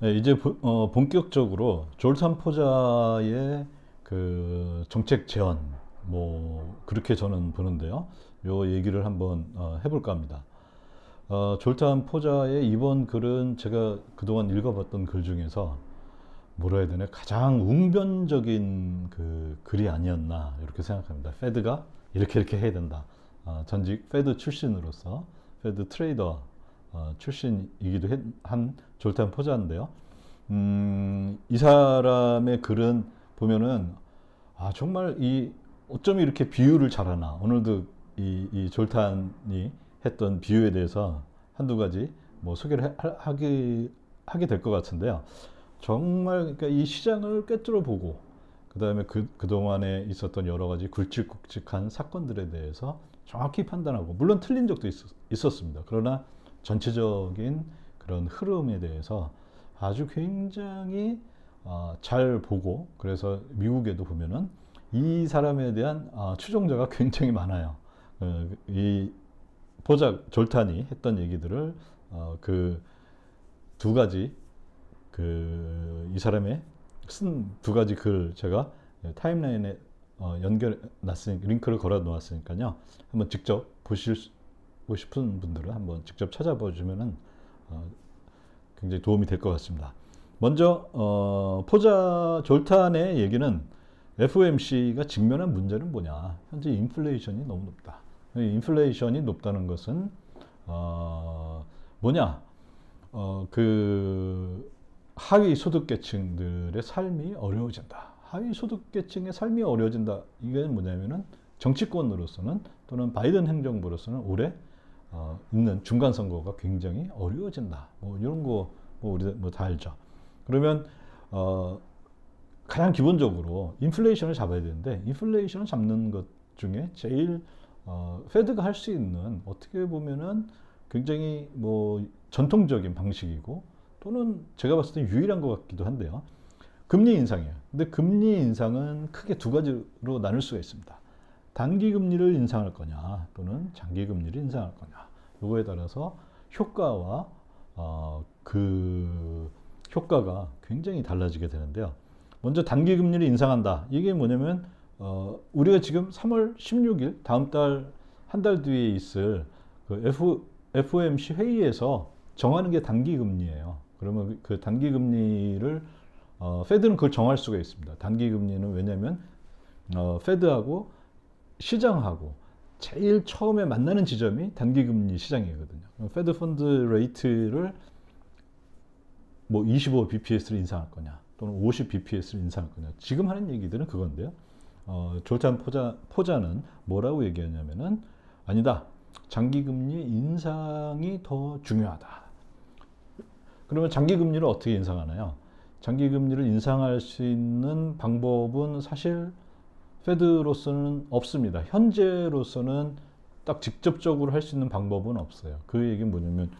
네, 이제 본격적으로 졸탄 포자의 그 정책 제안, 뭐 그렇게 저는 보는데요. 요 얘기를 한번 해볼까 합니다. 졸탄 포자의 이번 글은 제가 그동안 읽어봤던 글 중에서 뭐라 해야 되나 가장 웅변적인 그 글이 아니었나 이렇게 생각합니다. 페드가 이렇게 해야 된다. 전직 페드 출신으로서 페드 트레이더 출신이기도 한 졸탄 포자인데요. 이 사람의 글은 보면은 정말 이 어쩜 이렇게 비유를 잘하나. 오늘도 이 졸탄이 했던 비유에 대해서 한두 가지 뭐 소개를 하게 될 것 같은데요. 정말 그러니까 이 시장을 꿰뚫어 보고 그다음에 그동안에 있었던 여러 가지 굵직굵직한 사건들에 대해서 정확히 판단하고 물론 틀린 적도 있었습니다. 그러나 전체적인 그런 흐름에 대해서 아주 굉장히 잘 보고 그래서 미국에도 보면은 이 사람에 대한 추종자가 굉장히 많아요. 이 포작 졸탄이 했던 얘기들을 그 두 가지 이 사람의 쓴 두 가지 글 제가 타임라인에 연결 놨으니까 링크를 걸어 놓았으니까요. 한번 직접 보시고 싶은 분들은 한번 직접 찾아봐 주면은 굉장히 도움이 될 것 같습니다. 먼저 포자 졸탄의 얘기는 FOMC가 직면한 문제는 뭐냐? 현재 인플레이션이 너무 높다. 인플레이션이 높다는 것은 뭐냐? 그 하위 소득계층들의 삶이 어려워진다. 하위 소득계층의 삶이 어려워진다. 이게 뭐냐면은 정치권으로서는 또는 바이든 행정부로서는 올해 있는 중간 선거가 굉장히 어려워진다. 뭐 이런 거 뭐 우리 뭐 다 알죠. 그러면 가장 기본적으로 인플레이션을 잡아야 되는데 인플레이션을 잡는 것 중에 제일 페드가 할 수 있는 어떻게 보면은 굉장히 뭐 전통적인 방식이고 또는 제가 봤을 때 유일한 것 같기도 한데요. 금리 인상이에요. 근데 금리 인상은 크게 두 가지로 나눌 수가 있습니다. 단기 금리를 인상할 거냐 또는 장기 금리를 인상할 거냐. 요거에 따라서 효과와 그 효과가 굉장히 달라지게 되는데요. 먼저 단기 금리를 인상한다. 이게 뭐냐면 우리가 지금 3월 16일 다음 달 한 달 뒤에 있을 그 FOMC 회의에서 정하는 게 단기 금리예요. 그러면 그 단기 금리를 페드는 그걸 정할 수가 있습니다. 단기 금리는 왜냐하면 페드하고 시장하고 제일 처음에 만나는 지점이 단기 금리 시장이거든요. 페드 펀드 레이트를 뭐 25bps를 인상할 거냐 또는 50bps를 인상할 거냐. 지금 하는 얘기들은 그건데요. 졸탄 포자는 뭐라고 얘기하냐면은 아니다. 장기금리 인상이 더 중요하다. 그러면 장기금리를 어떻게 인상하나요? 장기금리를 인상할 수 있는 방법은 사실 페드로서는 없습니다. 현재로서는 딱 직접적으로 할 수 있는 방법은 없어요. 그 얘기는 뭐냐면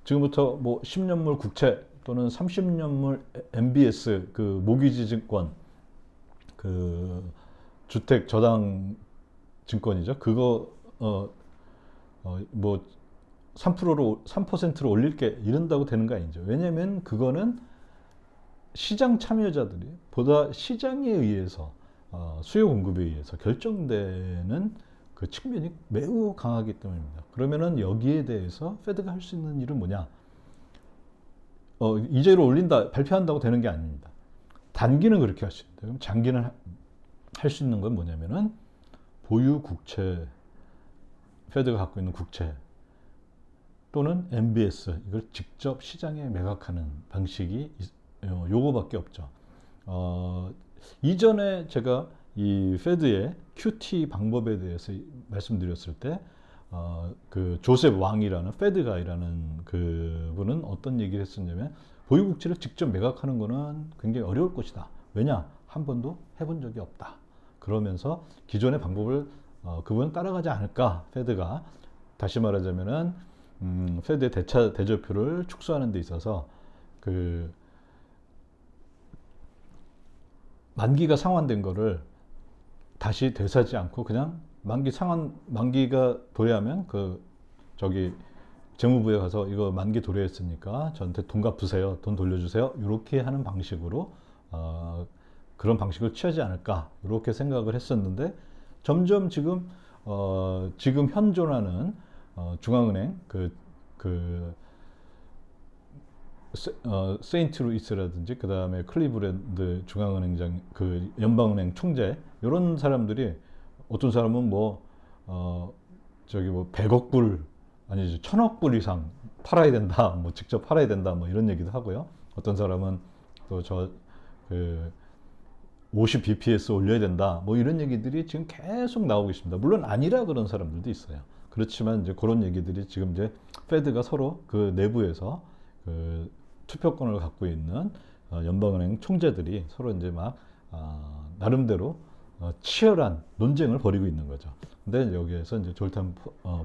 지금부터 뭐 10년물 국채 또는 30년물 MBS 그 모기지 증권 그 주택 저당 증권이죠. 그거 뭐 3%로 올릴게 이런다고 되는 거 아니죠. 왜냐하면 그거는 시장 참여자들이 보다 시장에 의해서 수요 공급에 의해서 결정되는 그 측면이 매우 강하기 때문입니다. 그러면은 여기에 대해서 페드가 할 수 있는 일은 뭐냐? 이제로 올린다 발표한다고 되는 게 아닙니다. 단기는 그렇게 할 수 있는데 그럼 장기는 할 수 있는 건 뭐냐면은 보유 국채 페드가 갖고 있는 국채 또는 MBS 이걸 직접 시장에 매각하는 방식이 요거밖에 없죠. 이전에 제가 이 페드의 QT 방법에 대해서 말씀드렸을 때 그 조셉 왕이라는 페드가이라는 그분은 어떤 얘기를 했었냐면 보유국채를 직접 매각하는 거는 굉장히 어려울 것이다. 왜냐? 한 번도 해본 적이 없다. 그러면서 기존의 방법을 그분은 따라가지 않을까? 페드가 다시 말하자면은 페드의 대조표를 축소하는 데 있어서 그 만기가 상환된 거를 다시 되사지 않고 그냥 만기가 도래하면 그 저기 재무부에 가서 이거 만기 도래했으니까 저한테 돈 갚으세요, 돈 돌려주세요, 이렇게 하는 방식으로 그런 방식을 취하지 않을까 이렇게 생각을 했었는데 점점 지금 현존하는 중앙은행 세인트 루이스라든지 그 다음에 클리브랜드 중앙은행장 연방은행 총재 이런 사람들이 어떤 사람은 뭐 100억 불 아니지 1000억 불 이상 팔아야 된다, 뭐 직접 팔아야 된다, 뭐 이런 얘기도 하고요. 어떤 사람은 또 50 bps 올려야 된다, 뭐 이런 얘기들이 지금 계속 나오고 있습니다. 물론 아니라 그런 사람들도 있어요. 그렇지만 이제 그런 얘기들이 지금 이제 페드가 서로 그 내부에서 투표권을 갖고 있는 연방은행 총재들이 서로 이제 막 나름대로 치열한 논쟁을 벌이고 있는 거죠. 근데 여기에서 이제 졸탄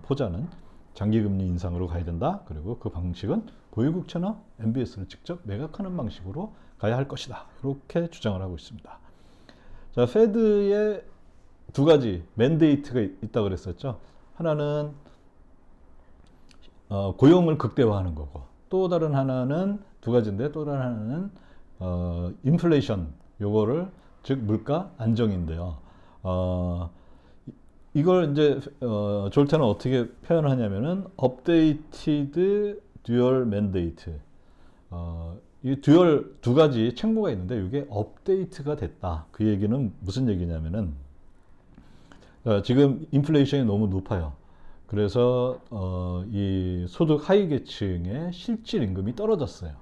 포자는 장기금리 인상으로 가야 된다. 그리고 그 방식은 보유국 채나 MBS를 직접 매각하는 방식으로 가야 할 것이다. 이렇게 주장을 하고 있습니다. 자, 페드의 두 가지 맨데이트가 있다고 그랬었죠. 하나는 고용을 극대화하는 거고, 또 다른 하나는 두 가지인데, 또 다른 하나는 인플레이션, 요거를 즉 물가 안정인데요. 이걸 이제 졸탄은 어떻게 표현하냐면은 업데이티드 듀얼 맨데이트. 이 듀얼 두 가지 책무가 있는데 이게 업데이트가 됐다. 그 얘기는 무슨 얘기냐면은 지금 인플레이션이 너무 높아요. 그래서 이 소득 하위 계층의 실질 임금이 떨어졌어요.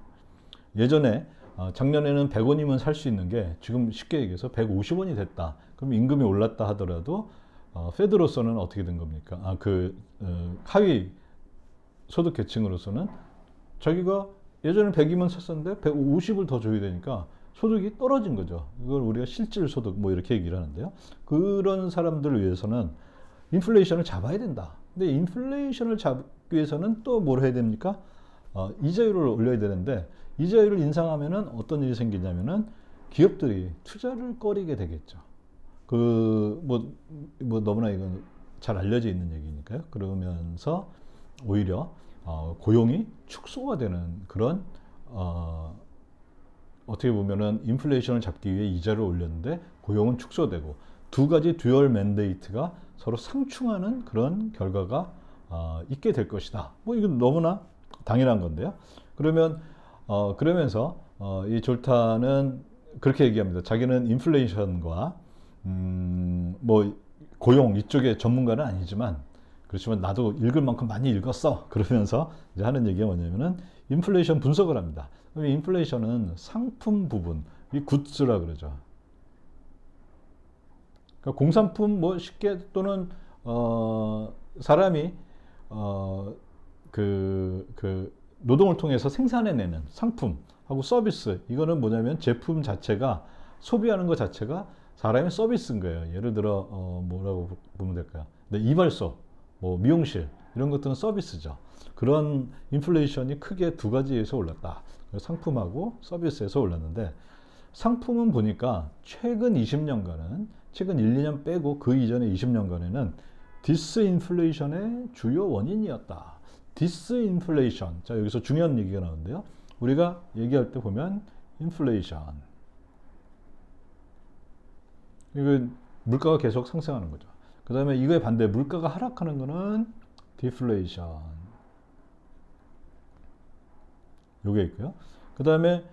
예전에 작년에는 100원이면 살 수 있는 게 지금 쉽게 얘기해서 150원이 됐다. 그럼 임금이 올랐다 하더라도 페드로서는 어떻게 된 겁니까? 하위 소득 계층으로서는 자기가 예전에 100이면 샀었는데 150을 더 줘야 되니까 소득이 떨어진 거죠. 이걸 우리가 실질 소득 뭐 이렇게 얘기를 하는데요. 그런 사람들을 위해서는 인플레이션을 잡아야 된다. 근데 인플레이션을 잡기 위해서는 또 뭘 해야 됩니까? 이자율을 올려야 되는데 이자율을 인상하면은 어떤 일이 생기냐면은 기업들이 투자를 꺼리게 되겠죠. 너무나 이건 잘 알려져 있는 얘기니까요. 그러면서 오히려 고용이 축소가 되는 그런 어떻게 보면은 인플레이션을 잡기 위해 이자를 올렸는데 고용은 축소되고 두 가지 듀얼 맨데이트가 서로 상충하는 그런 결과가 있게 될 것이다. 뭐 이건 너무나 당연한 건데요. 그러면서 이 졸탄은 그렇게 얘기합니다. 자기는 인플레이션과 뭐 고용 이쪽의 전문가는 아니지만 그렇지만 나도 읽을 만큼 많이 읽었어. 그러면서 이제 하는 얘기가 뭐냐면은 인플레이션 분석을 합니다. 인플레이션은 상품 부분, 이 굿즈라 그러죠. 그러니까 공산품 뭐 쉽게 또는 사람이 노동을 통해서 생산해내는 상품하고 서비스, 이거는 뭐냐면 제품 자체가 소비하는 것 자체가 사람의 서비스인 거예요. 예를 들어 뭐라고 보면 될까요? 이발소, 뭐 미용실 이런 것들은 서비스죠. 그런 인플레이션이 크게 두 가지에서 올랐다. 상품하고 서비스에서 올랐는데 상품은 보니까 최근 20년간은 최근 1, 2년 빼고 그 이전의 20년간에는 디스인플레이션의 주요 원인이었다. 디스인플레이션. 자, 여기서 중요한 얘기가 나오는데요. 우리가 얘기할 때 보면 인플레이션. 이거 물가가 계속 상승하는 거죠. 그 다음에 이거에 반대 물가가 하락하는 거는 디플레이션. 요게 있고요. 그 다음에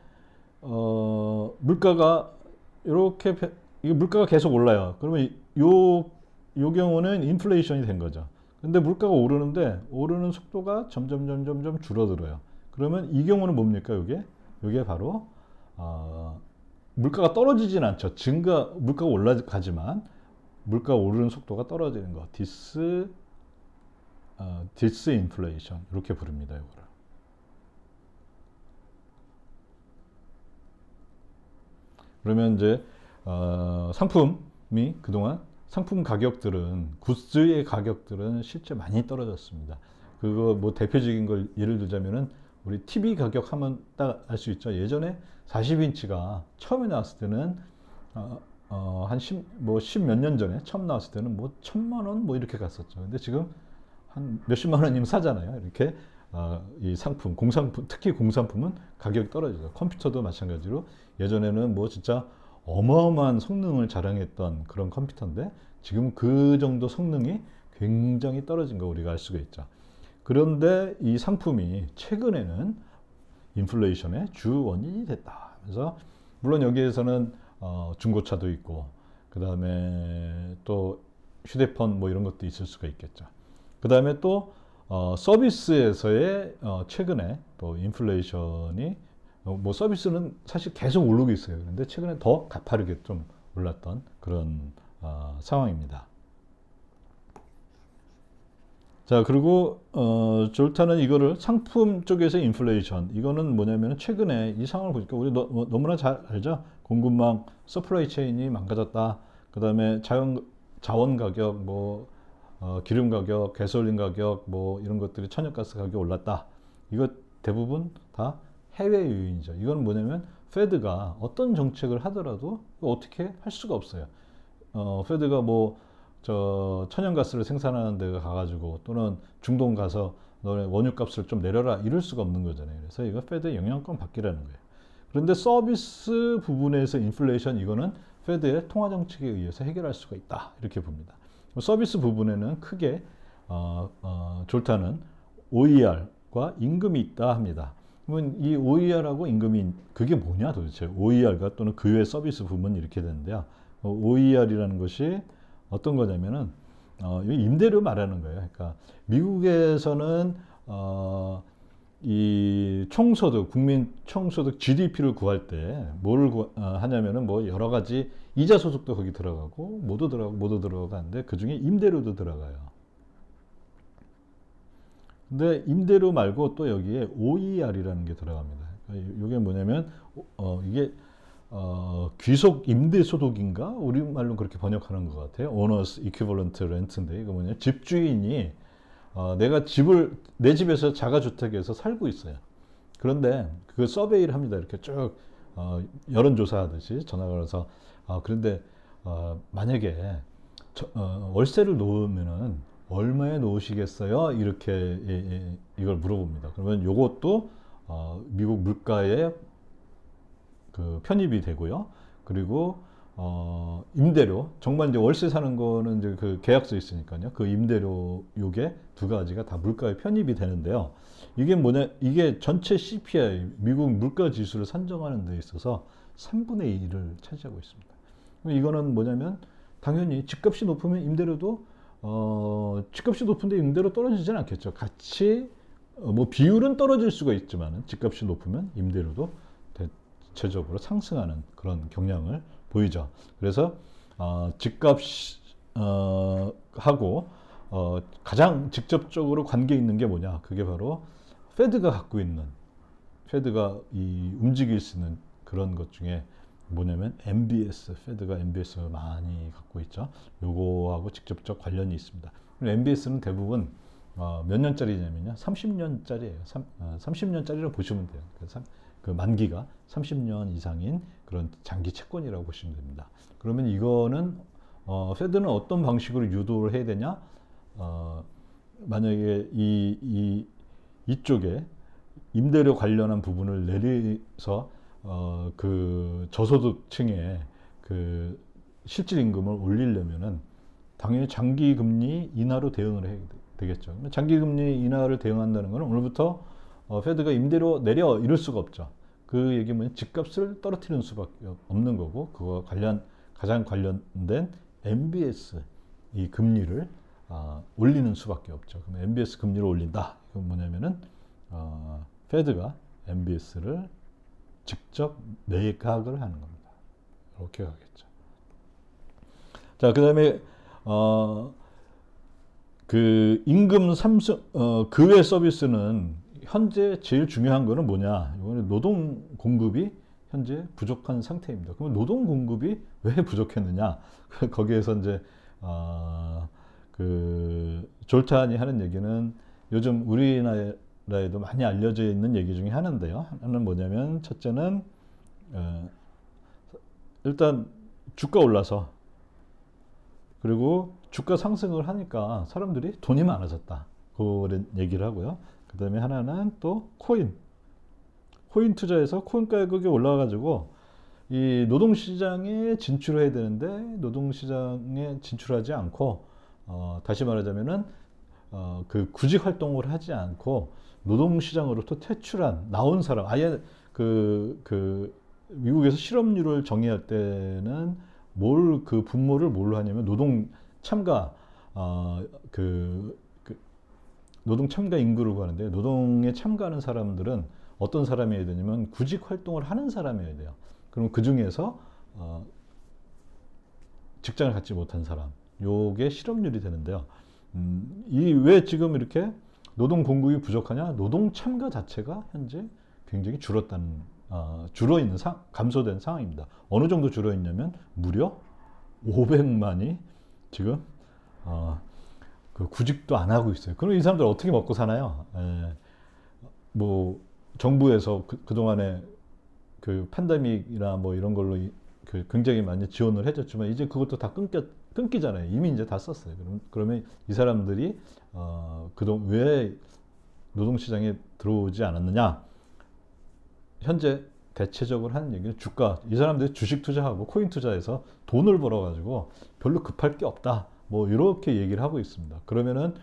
물가가 이렇게 이게 물가가 계속 올라요. 그러면 요 경우는 인플레이션이 된 거죠. 근데 물가가 오르는데 오르는 속도가 점점 줄어들어요. 그러면 이 경우는 뭡니까? 요게 바로 물가가 떨어지진 않죠. 물가가 올라가지만 물가가 오르는 속도가 떨어지는 거. 디스인플레이션 이렇게 부릅니다. 이거를. 그러면 이제 상품이 그동안 상품 가격들은 굿즈의 가격들은 실제 많이 떨어졌습니다. 그거 뭐 대표적인 걸 예를 들자면은 우리 TV 가격 하면 딱 알 수 있죠. 예전에 40인치가 처음에 나왔을 때는 한 10 몇 년 전에 처음 나왔을 때는 뭐 1000만 원 뭐 이렇게 갔었죠. 근데 지금 한 몇십만 원이면 사잖아요. 이렇게 이 상품, 공산품, 특히 공산품은 가격이 떨어지죠. 컴퓨터도 마찬가지로 예전에는 뭐 진짜 어마어마한 성능을 자랑했던 그런 컴퓨터인데 지금 그 정도 성능이 굉장히 떨어진 거 우리가 알 수가 있죠. 그런데 이 상품이 최근에는 인플레이션의 주 원인이 됐다. 그래서 물론 여기에서는 중고차도 있고 그 다음에 또 휴대폰 뭐 이런 것도 있을 수가 있겠죠. 그 다음에 또 서비스에서의 최근에 또 인플레이션이 뭐 서비스는 사실 계속 오르고 있어요. 그런데 최근에 더 가파르게 좀 올랐던 그런 상황입니다. 자, 그리고 졸타는 이거를 상품 쪽에서 인플레이션, 이거는 뭐냐면 최근에 이 상황을 보니까 우리 너무나 잘 알죠. 공급망 서플라이 체인이 망가졌다. 그다음에 자원 가격, 뭐 기름 가격, 가솔린 가격, 뭐 이런 것들이 천연가스 가격이 올랐다. 이거 대부분 다 해외 요인이죠. 이건 뭐냐면 페드가 어떤 정책을 하더라도 어떻게 할 수가 없어요. 페드가 뭐 저 천연가스를 생산하는 데가 가가지고 또는 중동 가서 너네 원유값을 좀 내려라 이럴 수가 없는 거잖아요. 그래서 이거 페드의 영향권 받기라는 거예요. 그런데 서비스 부분에서 인플레이션 이거는 페드의 통화 정책에 의해서 해결할 수가 있다 이렇게 봅니다. 서비스 부분에는 크게 졸타는 OER과 임금이 있다 합니다. 그러면 이 OER하고 임금이 그게 뭐냐 도대체 OER과 또는 그 외 서비스 부분 이렇게 되는데요. OER이라는 것이 어떤 거냐면은 임대료 말하는 거예요. 그러니까 미국에서는 이 총소득, 국민 총소득 GDP를 구할 때 뭐를 하냐면은 뭐 여러 가지 이자 소득도 거기 들어가고 모두 들어가는데 그 중에 임대료도 들어가요. 근데 임대료 말고 또 여기에 OER이라는 게 들어갑니다. 그러니까 이게 뭐냐면 이게 귀속 임대소득인가? 우리말로 그렇게 번역하는 것 같아요. Owners Equivalent Rent인데 이거 뭐냐? 집주인이 내가 내 집에서 자가주택에서 살고 있어요. 그런데 그 서베이를 합니다. 이렇게 쭉 여론조사하듯이 전화가 걸어서 그런데 만약에 월세를 놓으면은 얼마에 놓으시겠어요? 이렇게 이걸 물어봅니다. 그러면 이것도 미국 물가에 그 편입이 되고요. 그리고 임대료 정말 이제 월세 사는 거는 이제 그 계약서 있으니까요. 그 임대료 요게 두 가지가 다 물가에 편입이 되는데요. 이게 뭐냐? 이게 전체 CPI 미국 물가 지수를 산정하는 데 있어서 3분의 1을 차지하고 있습니다. 이거는 뭐냐면 당연히 집값이 높으면 임대료도 집값이 높은데 임대료 떨어지진 않겠죠. 같이 뭐 비율은 떨어질 수가 있지만 집값이 높으면 임대료도 대체적으로 상승하는 그런 경향을 보이죠. 그래서 집값 하고 가장 직접적으로 관계 있는 게 뭐냐? 그게 바로 페드가 움직일 수 있는 그런 것 중에 뭐냐면 MBS, 페드가 MBS를 많이 갖고 있죠. 요거하고 직접적 관련이 있습니다. MBS는 대부분 몇 년짜리냐면요. 30년짜리예요. 30년짜리로 보시면 돼요. 그 만기가 30년 이상인 그런 장기 채권이라고 보시면 됩니다. 그러면 이거는 페드는 어떤 방식으로 유도를 해야 되냐? 만약에 이쪽에 임대료 관련한 부분을 내려서 그 저소득층의 그 실질 임금을 올리려면은 당연히 장기 금리 인하로 대응을 해야 되겠죠. 장기 금리 인하를 대응한다는 것은 오늘부터 페드가 임대료 내려 이럴 수가 없죠. 그 얘기는 집값을 떨어뜨리는 수밖에 없는 거고 그거 가장 관련된 MBS 이 금리를 올리는 수밖에 없죠. 그럼 MBS 금리를 올린다. 이건 뭐냐면은 페드가 MBS를 직접 매각을 하는 겁니다. 이렇게 가겠죠. 자, 그다음에 그 임금 삼성 그 외 서비스는 현재 제일 중요한 거는 뭐냐? 이거는 노동 공급이 현재 부족한 상태입니다. 그럼 노동 공급이 왜 부족했느냐? 거기에서 이제 그 졸탄이 하는 얘기는 요즘 우리나라에도 많이 알려져 있는 얘기 중에 하나인데요. 하나는 뭐냐면 첫째는 일단 주가 올라서 그리고 주가 상승을 하니까 사람들이 돈이 많아졌다. 그런 얘기를 하고요. 그 다음에 하나는 또 코인 투자해서 코인 가격이 올라가가지고 이 노동시장에 진출해야 되는데 노동시장에 진출하지 않고 다시 말하자면은 그 구직 활동을 하지 않고 노동시장으로부터 퇴출한 나온 사람 아예 그 미국에서 실업률을 정의할 때는 그 분모를 뭘로 하냐면 노동 참가 그 노동 참가 인구라고 하는데 노동에 참가하는 사람들은 어떤 사람이어야 되냐면 구직 활동을 하는 사람이어야 돼요. 그럼 그 중에서 직장을 갖지 못한 사람, 요게 실업률이 되는데요. 이 왜 지금 이렇게 노동 공급이 부족하냐? 노동 참가 자체가 현재 굉장히 줄어 있는 감소된 상황입니다. 어느 정도 줄어 있냐면 무려 500만이 지금 그 구직도 안 하고 있어요. 그럼 이 사람들 어떻게 먹고 사나요? 뭐 정부에서 그동안에 그 팬데믹이나 뭐 이런 걸로 그 굉장히 많이 지원을 해줬지만 이제 그것도 다 끊기잖아요. 이미 이제 다 썼어요. 그러면 이 사람들이 그동안 왜 노동시장에 들어오지 않았느냐? 현재 대체적으로 하는 얘기는 주가. 이 사람들이 주식 투자하고 코인 투자해서 돈을 벌어가지고 별로 급할 게 없다. 뭐 이렇게 얘기를 하고 있습니다. 그러면은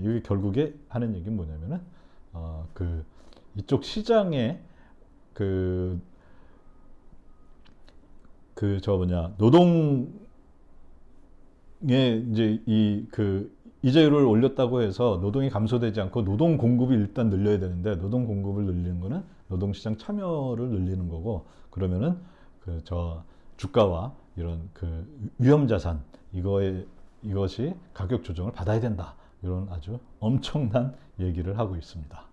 이게 결국에 하는 얘기는 뭐냐면은 그 이쪽 시장에 노동에 이제 이자율을 올렸다고 해서 노동이 감소되지 않고 노동 공급이 일단 늘려야 되는데 노동 공급을 늘리는 거는 노동시장 참여를 늘리는 거고 그러면은 주가와 이런 위험 자산 이것이 가격 조정을 받아야 된다. 이런 아주 엄청난 얘기를 하고 있습니다.